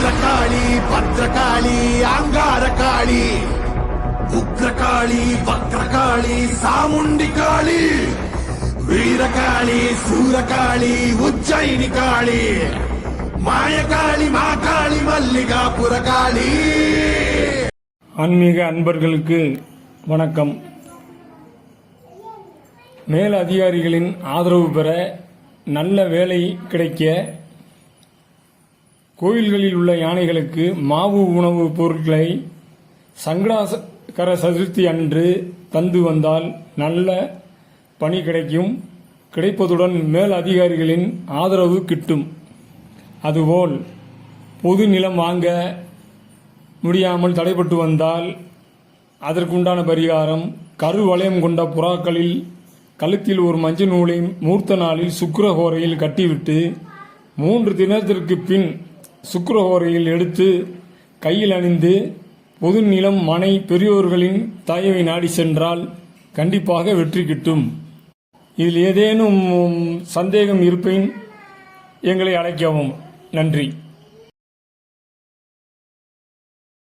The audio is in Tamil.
பத்ரகாளி பத்ரகாளி அங்காரகாளி உக்ரகாளி வக்ரகாளி சாமுண்டி காளி வீரகாளி சூரகாளி உஜ்ஜயினி காளி மாயகாளி மாகாளி மல்லிகாபுர காளி. ஆன்மீக அன்பர்களுக்கு வணக்கம். மேல் அதிகாரிகளின் ஆதரவு பெற நல்ல வேலை கிடைக்க கோயில்களில் உள்ள யானைகளுக்கு மாவு உணவுப் பொருட்களை சங்கடகர சதுர்த்தி அன்று தந்து வந்தால் நல்ல பணி கிடைக்கும். கிடைப்பதுடன் மேல் அதிகாரிகளின் ஆதரவு கிட்டும். அதுபோல் பொது நிலம் வாங்க முடியாமல் தடைப்பட்டு வந்தால் அதற்குண்டான பரிகாரம் கருவளையம் கொண்ட புறாக்களில் கழுத்தில் ஒரு மஞ்சள் நூலை மூர்த்த நாளில் சுக்கிரஹோரையில் கட்டிவிட்டு 3 தினத்திற்கு பின் சுக்கிரஹோரையில் எடுத்து கையில் அணிந்து பொது நிலம் மனை பெரியோர்களின் தயவை நாடி சென்றால் கண்டிப்பாக வெற்றி கிட்டும். இதில் ஏதேனும் சந்தேகம் இருப்பின் எங்களை அழைக்கவும். நன்றி.